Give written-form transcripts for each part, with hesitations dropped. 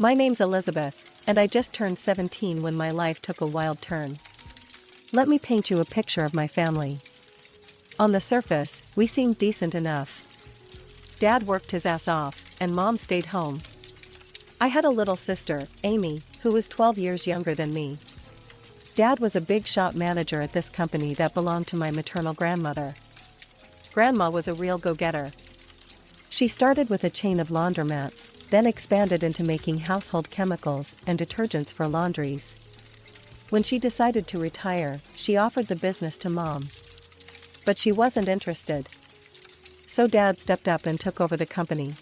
My name's Elizabeth, and I just turned 17 when my life took a wild turn. Let me paint you a picture of my family. On the surface, we seemed decent enough. Dad worked his ass off, and Mom stayed home. I had a little sister, Amy, who was 12 years younger than me. Dad was a big shop manager at this company that belonged to my maternal grandmother. Grandma was a real go-getter. She started with a chain of laundromats, then expanded into making household chemicals and detergents for laundries. When she decided to retire, she offered the business to Mom. But she wasn't interested. So Dad stepped up and took over the company.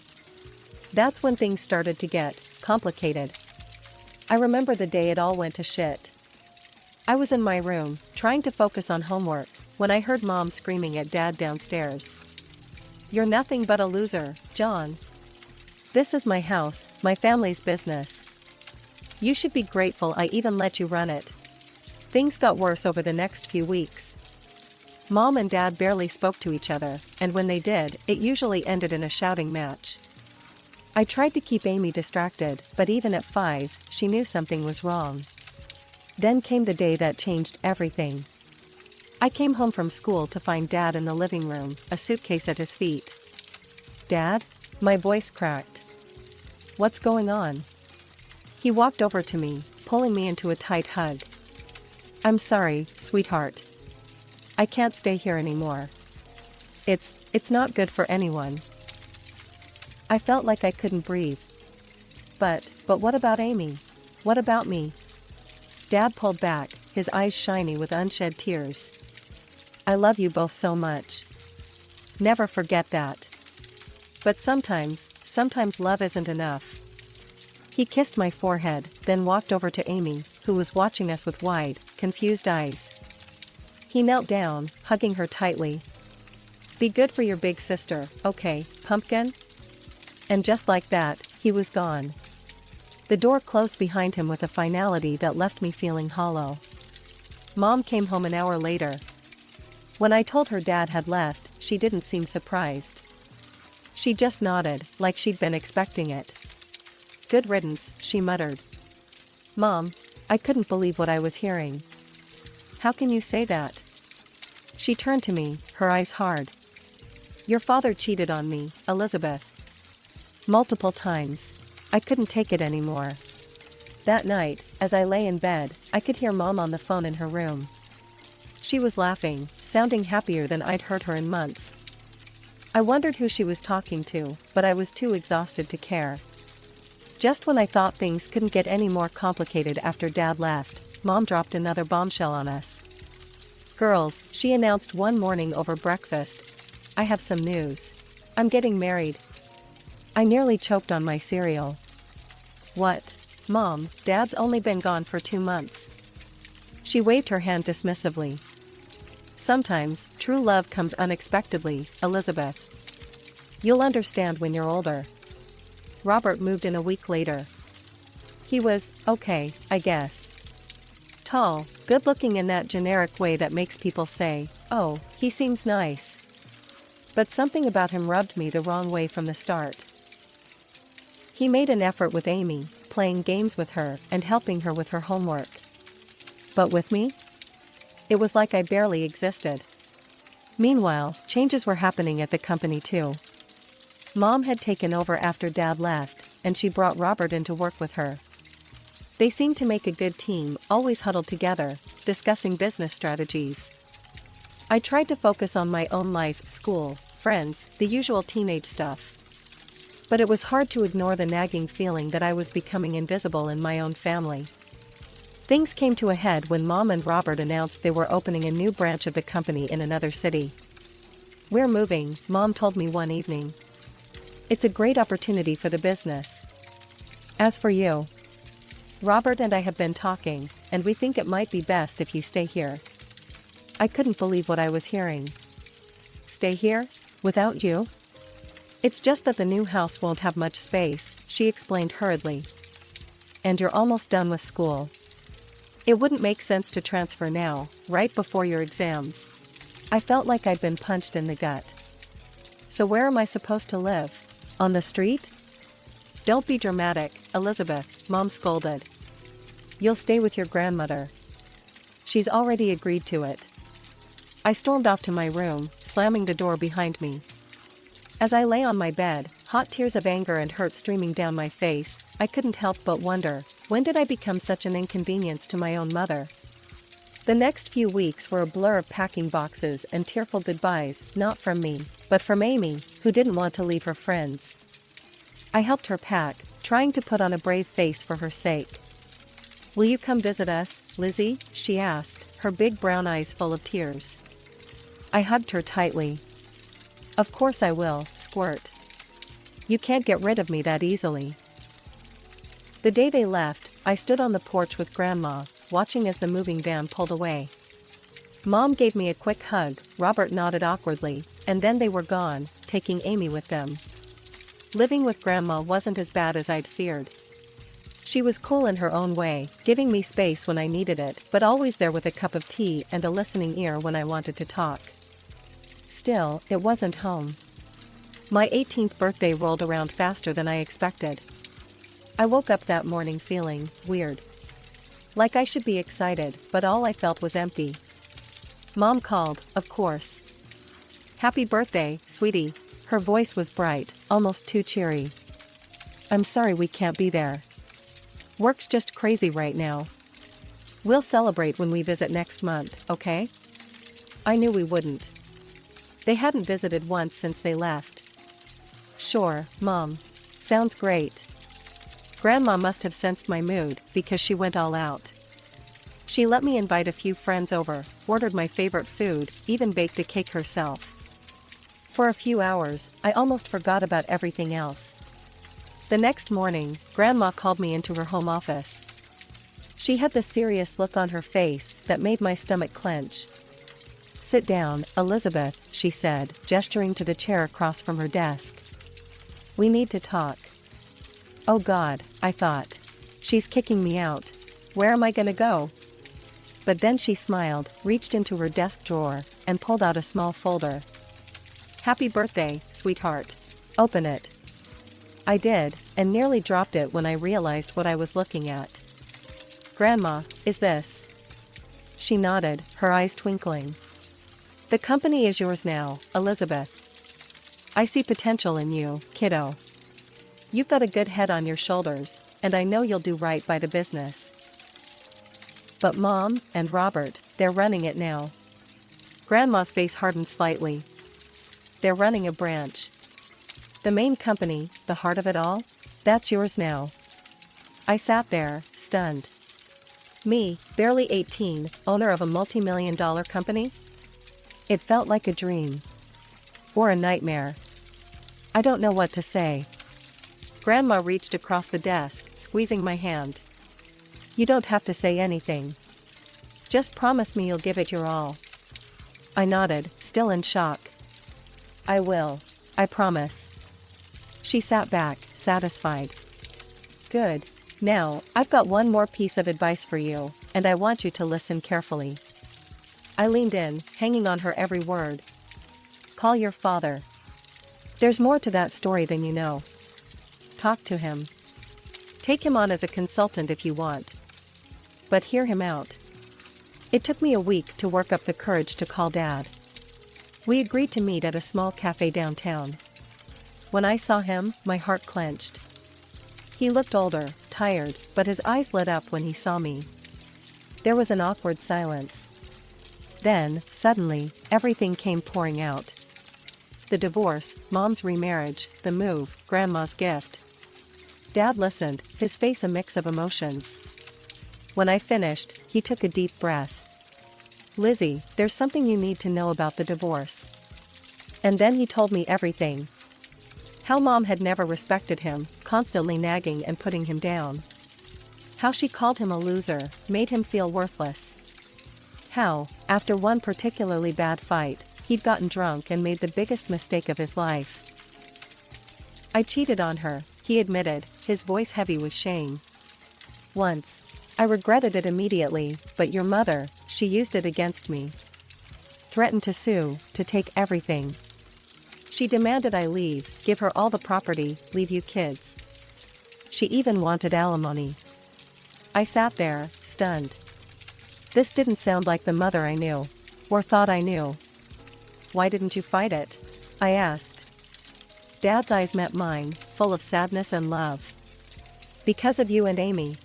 That's when things started to get complicated. I remember the day it all went to shit. I was in my room, trying to focus on homework, when I heard Mom screaming at Dad downstairs. "You're nothing but a loser, John. This is my house, my family's business. You should be grateful I even let you run it." Things got worse over the next few weeks. Mom and Dad barely spoke to each other, and when they did, it usually ended in a shouting match. I tried to keep Amy distracted, but even at 5, she knew something was wrong. Then came the day that changed everything. I came home from school to find Dad in the living room, a suitcase at his feet. "Dad?" My voice cracked. "What's going on?" He walked over to me, pulling me into a tight hug. "I'm sorry, sweetheart. I can't stay here anymore. It's not good for anyone." I felt like I couldn't breathe. But what about Amy? What about me? Dad pulled back, his eyes shiny with unshed tears. "I love you both so much. Never forget that. But sometimes love isn't enough." He kissed my forehead, then walked over to Amy, who was watching us with wide, confused eyes. He knelt down, hugging her tightly. "Be good for your big sister, okay, pumpkin?" And just like that, he was gone. The door closed behind him with a finality that left me feeling hollow. Mom came home an hour later. When I told her Dad had left, she didn't seem surprised. She just nodded, like she'd been expecting it. "Good riddance," she muttered. "Mom, I couldn't believe what I was hearing." "How can you say that?" She turned to me, her eyes hard. "Your father cheated on me, Elizabeth. Multiple times. I couldn't take it anymore." That night, as I lay in bed, I could hear Mom on the phone in her room. She was laughing, sounding happier than I'd heard her in months. I wondered who she was talking to, but I was too exhausted to care. Just when I thought things couldn't get any more complicated after Dad left, Mom dropped another bombshell on us. "Girls," she announced one morning over breakfast, "I have some news. I'm getting married." I nearly choked on my cereal. "What? Mom, Dad's only been gone for 2 months." She waved her hand dismissively. "Sometimes, true love comes unexpectedly, Elizabeth. You'll understand when you're older." Robert moved in a week later. He was, okay, I guess. Tall, good-looking in that generic way that makes people say, "Oh, he seems nice." But something about him rubbed me the wrong way from the start. He made an effort with Amy, playing games with her and helping her with her homework. But with me? It was like I barely existed. Meanwhile, changes were happening at the company too. Mom had taken over after Dad left, and she brought Robert in to work with her. They seemed to make a good team, always huddled together, discussing business strategies. I tried to focus on my own life, school, friends, the usual teenage stuff. But it was hard to ignore the nagging feeling that I was becoming invisible in my own family. Things came to a head when Mom and Robert announced they were opening a new branch of the company in another city. "We're moving," Mom told me one evening. "It's a great opportunity for the business. As for you, Robert and I have been talking, and we think it might be best if you stay here." I couldn't believe what I was hearing. "Stay here? Without you?" "It's just that the new house won't have much space," she explained hurriedly. "And you're almost done with school. It wouldn't make sense to transfer now, right before your exams." I felt like I'd been punched in the gut. "So where am I supposed to live? On the street?" Don't be dramatic, Elizabeth, Mom scolded. You'll stay with your grandmother. She's already agreed to it. I stormed off to my room, slamming the door behind me. As I lay on my bed, hot tears of anger and hurt streaming down my face, I couldn't help but wonder, when did I become such an inconvenience to my own mother? The next few weeks were a blur of packing boxes and tearful goodbyes, not from me, but from Amy, who didn't want to leave her friends. I helped her pack, trying to put on a brave face for her sake. Will you come visit us, Lizzie? She asked, her big brown eyes full of tears. I hugged her tightly. Of course I will, squirt. You can't get rid of me that easily. The day they left, I stood on the porch with Grandma, watching as the moving van pulled away. Mom gave me a quick hug, Robert nodded awkwardly, and then they were gone, taking Amy with them. Living with Grandma wasn't as bad as I'd feared. She was cool in her own way, giving me space when I needed it, but always there with a cup of tea and a listening ear when I wanted to talk. Still, it wasn't home. My 18th birthday rolled around faster than I expected. I woke up that morning feeling weird. Like I should be excited, but all I felt was empty. Mom called, of course. Happy birthday, sweetie. Her voice was bright, almost too cheery. I'm sorry we can't be there. Work's just crazy right now. We'll celebrate when we visit next month, okay? I knew we wouldn't. They hadn't visited once since they left. Sure, Mom. Sounds great. Grandma must have sensed my mood because she went all out. She let me invite a few friends over, ordered my favorite food, even baked a cake herself. For a few hours, I almost forgot about everything else. The next morning, Grandma called me into her home office. She had the serious look on her face that made my stomach clench. Sit down, Elizabeth, she said, gesturing to the chair across from her desk. We need to talk. Oh God, I thought. She's kicking me out. Where am I gonna go? But then she smiled, reached into her desk drawer, and pulled out a small folder. Happy birthday, sweetheart. Open it. I did, and nearly dropped it when I realized what I was looking at. Grandma, is this? She nodded, her eyes twinkling. The company is yours now, Elizabeth. I see potential in you, kiddo. You've got a good head on your shoulders, and I know you'll do right by the business. But Mom and Robert, they're running it now. Grandma's face hardened slightly. They're running a branch. The main company, the heart of it all, that's yours now. I sat there, stunned. Me, barely 18, owner of a multi-million-dollar company? It felt like a dream. Or a nightmare. I don't know what to say. Grandma reached across the desk, squeezing my hand. You don't have to say anything. Just promise me you'll give it your all. I nodded, still in shock. I will. I promise. She sat back, satisfied. Good. Now, I've got one more piece of advice for you, and I want you to listen carefully. I leaned in, hanging on her every word. Call your father. There's more to that story than you know. Talk to him. Take him on as a consultant if you want. But hear him out. It took me a week to work up the courage to call Dad. We agreed to meet at a small cafe downtown. When I saw him, my heart clenched. He looked older, tired, but his eyes lit up when he saw me. There was an awkward silence. Then, suddenly, everything came pouring out. The divorce, Mom's remarriage, the move, Grandma's gift. Dad listened, his face a mix of emotions. When I finished, he took a deep breath. Lizzie, there's something you need to know about the divorce. And then he told me everything. How Mom had never respected him, constantly nagging and putting him down. How she called him a loser, made him feel worthless. How, after one particularly bad fight, he'd gotten drunk and made the biggest mistake of his life. I cheated on her, he admitted, his voice heavy with shame. Once. I regretted it immediately, but your mother, she used it against me. Threatened to sue, to take everything. She demanded I leave, give her all the property, leave you kids. She even wanted alimony. I sat there, stunned. This didn't sound like the mother I knew. Or thought I knew. Why didn't you fight it? I asked. Dad's eyes met mine, full of sadness and love. Because of you and Amy.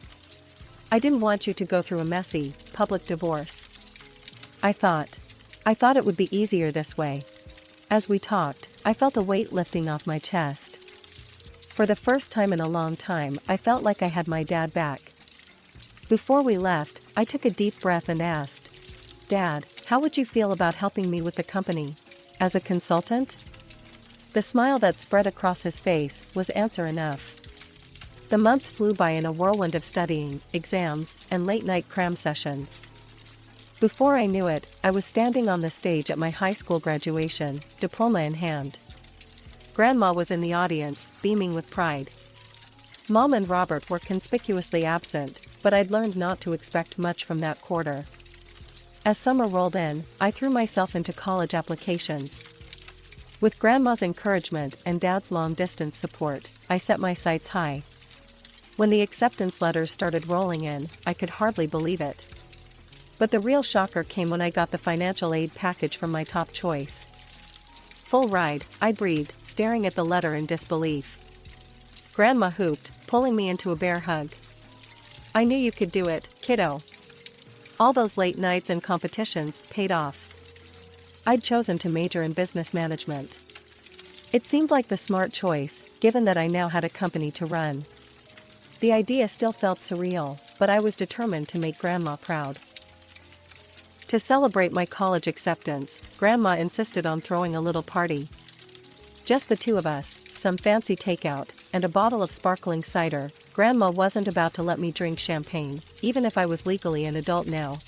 I didn't want you to go through a messy, public divorce. I thought it would be easier this way. As we talked, I felt a weight lifting off my chest. For the first time in a long time, I felt like I had my dad back. Before we left, I took a deep breath and asked, Dad, how would you feel about helping me with the company? As a consultant? The smile that spread across his face was answer enough. The months flew by in a whirlwind of studying, exams, and late-night cram sessions. Before I knew it, I was standing on the stage at my high school graduation, diploma in hand. Grandma was in the audience, beaming with pride. Mom and Robert were conspicuously absent, but I'd learned not to expect much from that quarter. As summer rolled in, I threw myself into college applications. With Grandma's encouragement and Dad's long-distance support, I set my sights high. When the acceptance letters started rolling in, I could hardly believe it. But the real shocker came when I got the financial aid package from my top choice. Full ride, I breathed, staring at the letter in disbelief. Grandma hooped, pulling me into a bear hug. I knew you could do it, kiddo. All those late nights and competitions paid off. I'd chosen to major in business management. It seemed like the smart choice, given that I now had a company to run. The idea still felt surreal, but I was determined to make Grandma proud. To celebrate my college acceptance, Grandma insisted on throwing a little party. Just the two of us, some fancy takeout, and a bottle of sparkling cider. Grandma wasn't about to let me drink champagne, even if I was legally an adult now.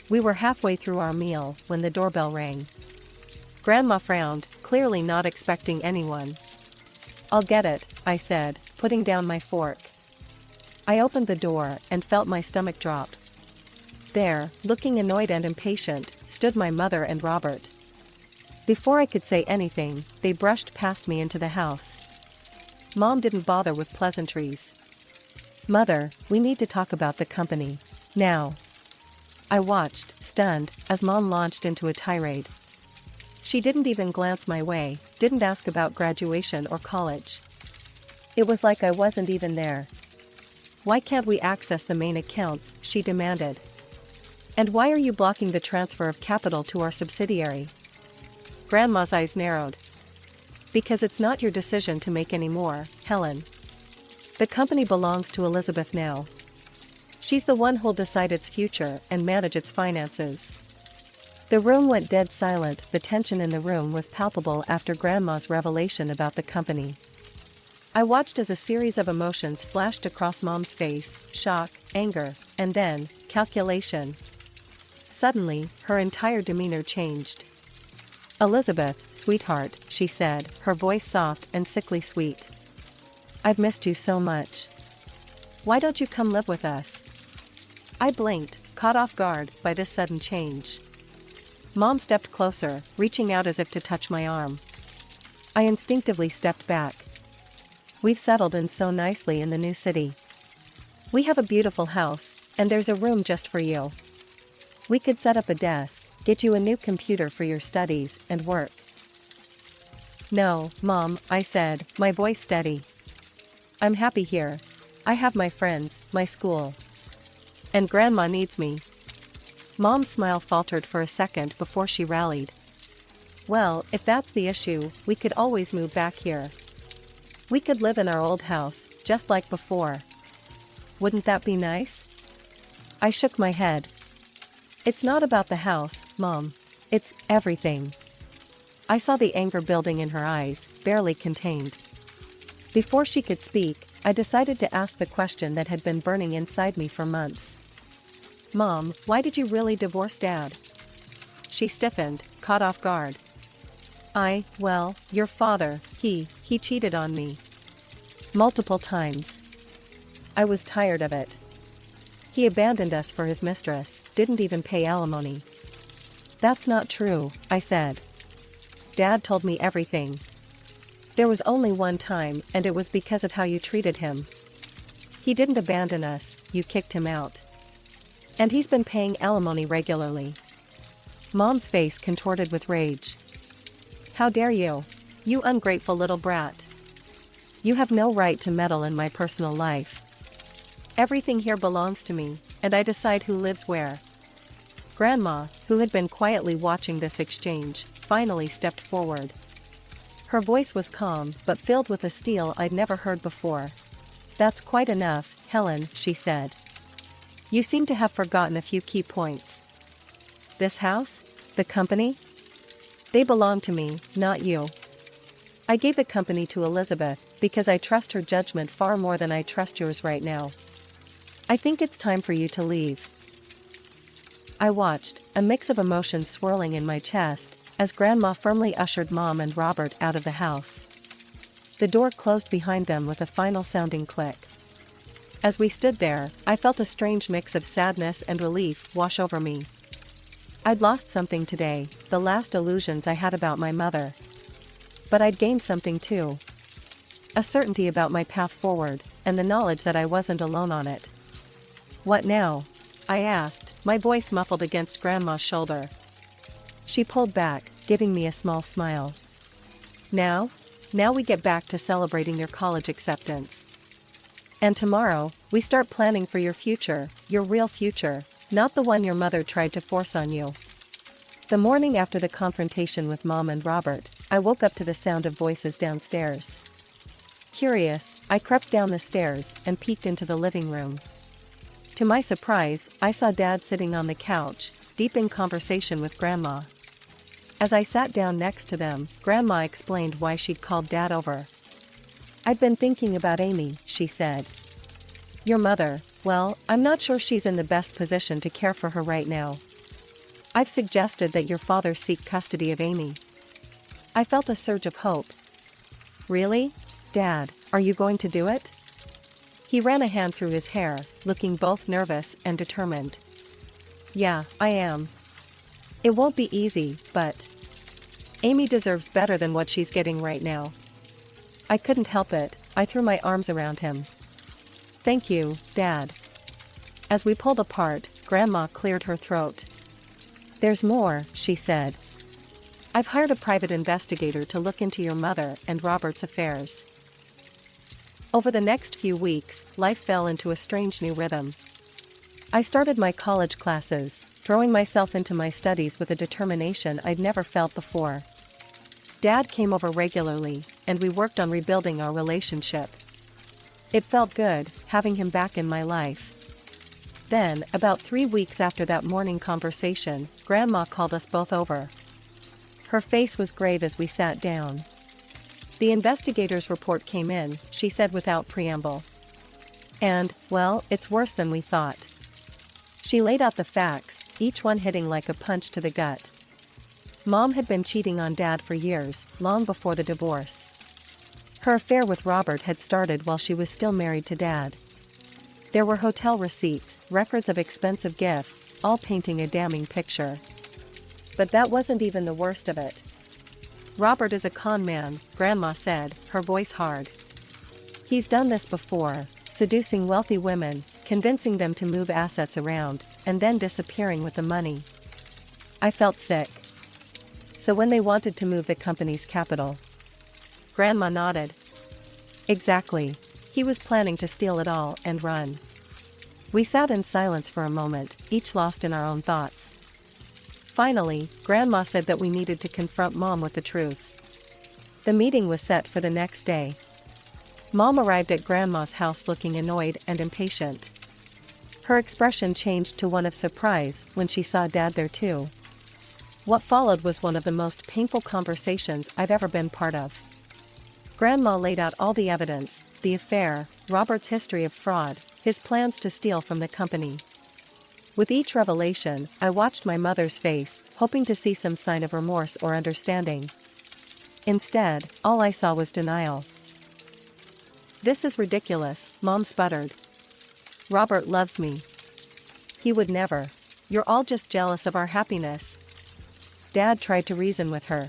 We were halfway through our meal when the doorbell rang. Grandma frowned, clearly not expecting anyone. I'll get it, I said, putting down my fork. I opened the door and felt my stomach drop. There, looking annoyed and impatient, stood my mother and Robert. Before I could say anything, they brushed past me into the house. Mom didn't bother with pleasantries. Mother, we need to talk about the company. Now. I watched, stunned, as Mom launched into a tirade. She didn't even glance my way, didn't ask about graduation or college. It was like I wasn't even there. Why can't we access the main accounts, she demanded. And why are you blocking the transfer of capital to our subsidiary? Grandma's eyes narrowed. Because it's not your decision to make anymore, Helen. The company belongs to Elizabeth now. She's the one who'll decide its future and manage its finances. The room went dead silent. The tension in the room was palpable after Grandma's revelation about the company. I watched as a series of emotions flashed across Mom's face, shock, anger, and then, calculation. Suddenly, her entire demeanor changed. Elizabeth, sweetheart, she said, her voice soft and sickly sweet. I've missed you so much. Why don't you come live with us? I blinked, caught off guard by this sudden change. Mom stepped closer, reaching out as if to touch my arm. I instinctively stepped back. We've settled in so nicely in the new city. We have a beautiful house, and there's a room just for you. We could set up a desk, get you a new computer for your studies and work. No, Mom, I said, my voice steady. I'm happy here. I have my friends, my school. And Grandma needs me. Mom's smile faltered for a second before she rallied. Well, if that's the issue, we could always move back here. We could live in our old house, just like before. Wouldn't that be nice? I shook my head. It's not about the house, Mom. It's everything. I saw the anger building in her eyes, barely contained. Before she could speak, I decided to ask the question that had been burning inside me for months. Mom, why did you really divorce Dad? She stiffened, caught off guard. Well, your father, he cheated on me. Multiple times. I was tired of it. He abandoned us for his mistress, didn't even pay alimony. That's not true, I said. Dad told me everything. There was only one time, and it was because of how you treated him. He didn't abandon us, you kicked him out. And he's been paying alimony regularly. Mom's face contorted with rage. How dare you? You ungrateful little brat. You have no right to meddle in my personal life. Everything here belongs to me, and I decide who lives where. Grandma, who had been quietly watching this exchange, finally stepped forward. Her voice was calm but filled with a steel I'd never heard before. That's quite enough, Helen, she said. You seem to have forgotten a few key points. This house? The company? They belong to me, not you. I gave the company to Elizabeth because I trust her judgment far more than I trust yours right now. I think it's time for you to leave. I watched, a mix of emotions swirling in my chest, as Grandma firmly ushered Mom and Robert out of the house. The door closed behind them with a final sounding click. As we stood there, I felt a strange mix of sadness and relief wash over me. I'd lost something today, the last illusions I had about my mother. But I'd gained something too. A certainty about my path forward, and the knowledge that I wasn't alone on it. What now? I asked, my voice muffled against Grandma's shoulder. She pulled back, giving me a small smile. Now we get back to celebrating your college acceptance. And tomorrow, we start planning for your future, your real future, not the one your mother tried to force on you. The morning after the confrontation with Mom and Robert, I woke up to the sound of voices downstairs. Curious, I crept down the stairs and peeked into the living room. To my surprise, I saw Dad sitting on the couch, deep in conversation with Grandma. As I sat down next to them, Grandma explained why she'd called Dad over. I'd been thinking about Amy, she said. Your mother, well, I'm not sure she's in the best position to care for her right now. I've suggested that your father seek custody of Amy. I felt a surge of hope. Really? Dad, are you going to do it? He ran a hand through his hair, looking both nervous and determined. Yeah, I am. It won't be easy, but Amy deserves better than what she's getting right now. I couldn't help it, I threw my arms around him. Thank you, Dad. As we pulled apart, Grandma cleared her throat. There's more, she said. I've hired a private investigator to look into your mother and Robert's affairs. Over the next few weeks, life fell into a strange new rhythm. I started my college classes, throwing myself into my studies with a determination I'd never felt before. Dad came over regularly, and we worked on rebuilding our relationship. It felt good, having him back in my life. Then, about 3 weeks after that morning conversation, Grandma called us both over. Her face was grave as we sat down. The investigator's report came in, she said without preamble. And, well, it's worse than we thought. She laid out the facts, each one hitting like a punch to the gut. Mom had been cheating on Dad for years, long before the divorce. Her affair with Robert had started while she was still married to Dad. There were hotel receipts, records of expensive gifts, all painting a damning picture. But that wasn't even the worst of it. Robert is a con man, Grandma said, her voice hard. He's done this before, seducing wealthy women, convincing them to move assets around, and then disappearing with the money. I felt sick. So when they wanted to move the company's capital? Grandma nodded. Exactly. He was planning to steal it all and run. We sat in silence for a moment, each lost in our own thoughts. Finally, Grandma said that we needed to confront Mom with the truth. The meeting was set for the next day. Mom arrived at Grandma's house looking annoyed and impatient. Her expression changed to one of surprise when she saw Dad there too. What followed was one of the most painful conversations I've ever been part of. Grandma laid out all the evidence, the affair, Robert's history of fraud, his plans to steal from the company. With each revelation, I watched my mother's face, hoping to see some sign of remorse or understanding. Instead, all I saw was denial. This is ridiculous, Mom sputtered. Robert loves me. He would never. You're all just jealous of our happiness. Dad tried to reason with her.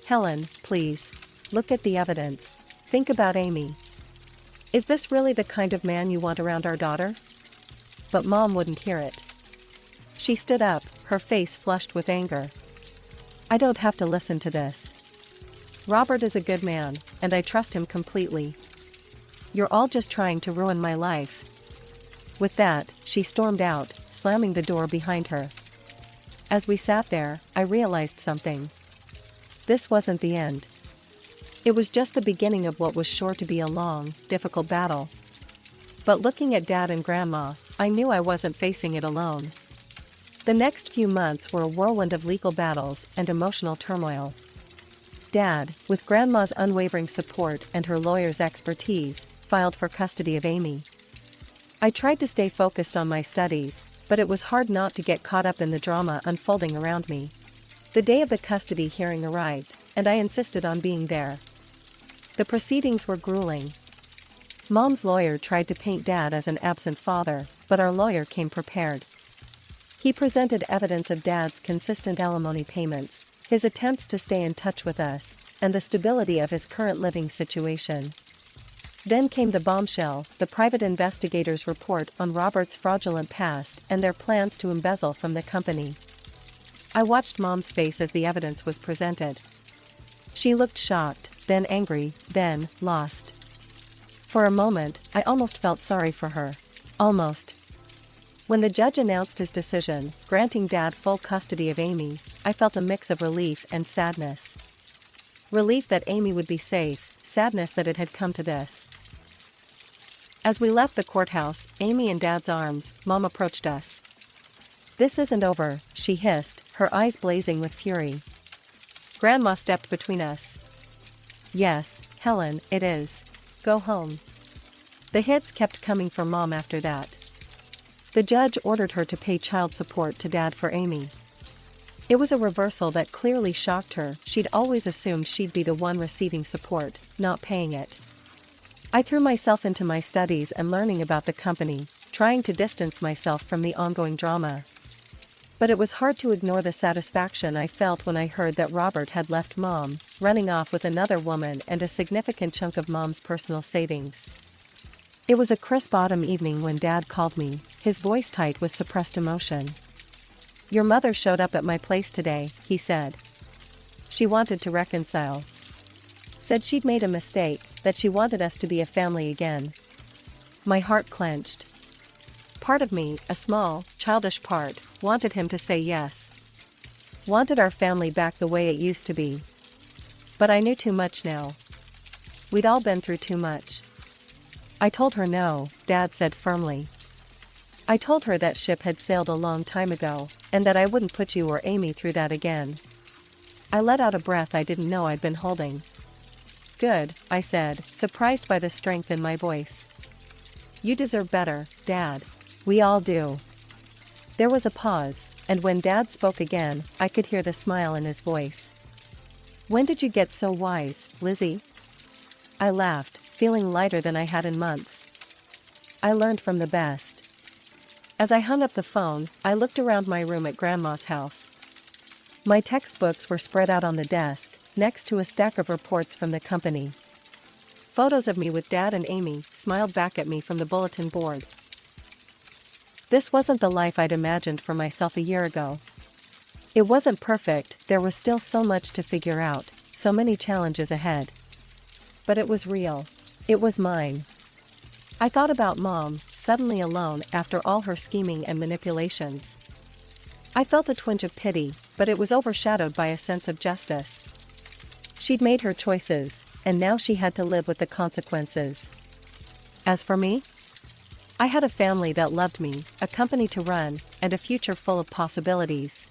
Helen, please. Look at the evidence. Think about Amy. Is this really the kind of man you want around our daughter? But Mom wouldn't hear it. She stood up, her face flushed with anger. I don't have to listen to this. Robert is a good man, and I trust him completely. You're all just trying to ruin my life. With that, she stormed out, slamming the door behind her. As we sat there, I realized something. This wasn't the end. It was just the beginning of what was sure to be a long, difficult battle. But looking at Dad and Grandma, I knew I wasn't facing it alone. The next few months were a whirlwind of legal battles and emotional turmoil. Dad, with Grandma's unwavering support and her lawyer's expertise, filed for custody of Amy. I tried to stay focused on my studies, but it was hard not to get caught up in the drama unfolding around me. The day of the custody hearing arrived, and I insisted on being there. The proceedings were grueling. Mom's lawyer tried to paint Dad as an absent father, but our lawyer came prepared. He presented evidence of Dad's consistent alimony payments, his attempts to stay in touch with us, and the stability of his current living situation. Then came the bombshell, the private investigator's report on Robert's fraudulent past and their plans to embezzle from the company. I watched Mom's face as the evidence was presented. She looked shocked, then angry, then lost. For a moment, I almost felt sorry for her. Almost. When the judge announced his decision, granting Dad full custody of Amy, I felt a mix of relief and sadness. Relief that Amy would be safe, sadness that it had come to this. As we left the courthouse, Amy in Dad's arms, Mom approached us. "This isn't over," she hissed, her eyes blazing with fury. Grandma stepped between us. "Yes, Helen, it is. Go home." The hits kept coming for Mom after that. The judge ordered her to pay child support to Dad for Amy. It was a reversal that clearly shocked her. She'd always assumed she'd be the one receiving support, not paying it. I threw myself into my studies and learning about the company, trying to distance myself from the ongoing drama. But it was hard to ignore the satisfaction I felt when I heard that Robert had left Mom, running off with another woman and a significant chunk of Mom's personal savings. It was a crisp autumn evening when Dad called me, his voice tight with suppressed emotion. "Your mother showed up at my place today," he said. "She wanted to reconcile. Said she'd made a mistake, that she wanted us to be a family again." My heart clenched. Part of me, a small, childish part, wanted him to say yes. Wanted our family back the way it used to be. But I knew too much now. We'd all been through too much. I told her no, Dad said firmly. I told her that ship had sailed a long time ago, and that I wouldn't put you or Amy through that again. I let out a breath I didn't know I'd been holding. "Good," I said, surprised by the strength in my voice. "You deserve better, Dad. We all do." There was a pause, and when Dad spoke again, I could hear the smile in his voice. "When did you get so wise, Lizzie?" I laughed, feeling lighter than I had in months. "I learned from the best." As I hung up the phone, I looked around my room at Grandma's house. My textbooks were spread out on the desk, next to a stack of reports from the company. Photos of me with Dad and Amy smiled back at me from the bulletin board. This wasn't the life I'd imagined for myself a year ago. It wasn't perfect, there was still so much to figure out, so many challenges ahead. But it was real. It was mine. I thought about Mom, suddenly alone after all her scheming and manipulations. I felt a twinge of pity, but it was overshadowed by a sense of justice. She'd made her choices, and now she had to live with the consequences. As for me, I had a family that loved me, a company to run, and a future full of possibilities.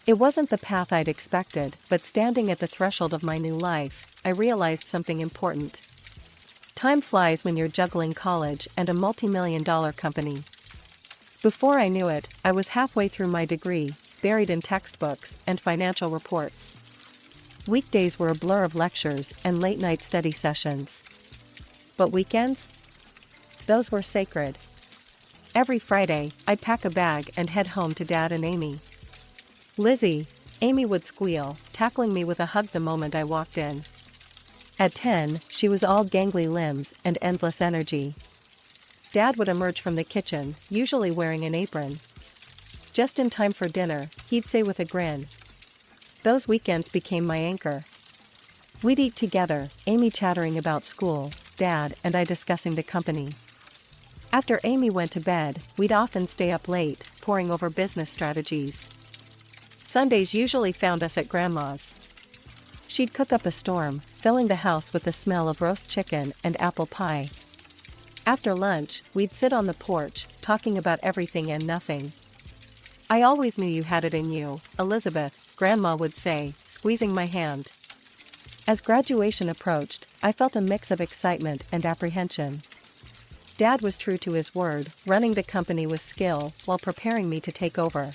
It wasn't the path I'd expected, but standing at the threshold of my new life, I realized something important. Time flies when you're juggling college and a multi-million-dollar company. Before I knew it, I was halfway through my degree, buried in textbooks and financial reports. Weekdays were a blur of lectures and late-night study sessions. But weekends? Those were sacred. Every Friday, I'd pack a bag and head home to Dad and Amy. "Lizzie," Amy would squeal, tackling me with a hug the moment I walked in. At 10, she was all gangly limbs and endless energy. Dad would emerge from the kitchen, usually wearing an apron. Just in time for dinner, he'd say with a grin. Those weekends became my anchor. We'd eat together, Amy chattering about school, Dad and I discussing the company. After Amy went to bed, we'd often stay up late, poring over business strategies. Sundays usually found us at Grandma's. She'd cook up a storm, filling the house with the smell of roast chicken and apple pie. After lunch, we'd sit on the porch, talking about everything and nothing. "I always knew you had it in you, Elizabeth," Grandma would say, squeezing my hand. As graduation approached, I felt a mix of excitement and apprehension. Dad was true to his word, running the company with skill while preparing me to take over.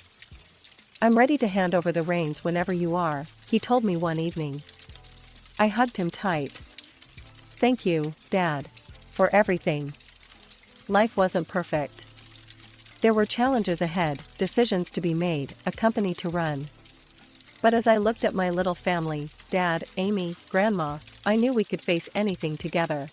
"I'm ready to hand over the reins whenever you are," he told me one evening. I hugged him tight. "Thank you, Dad, for everything." Life wasn't perfect. There were challenges ahead, decisions to be made, a company to run. But as I looked at my little family, Dad, Amy, Grandma, I knew we could face anything together.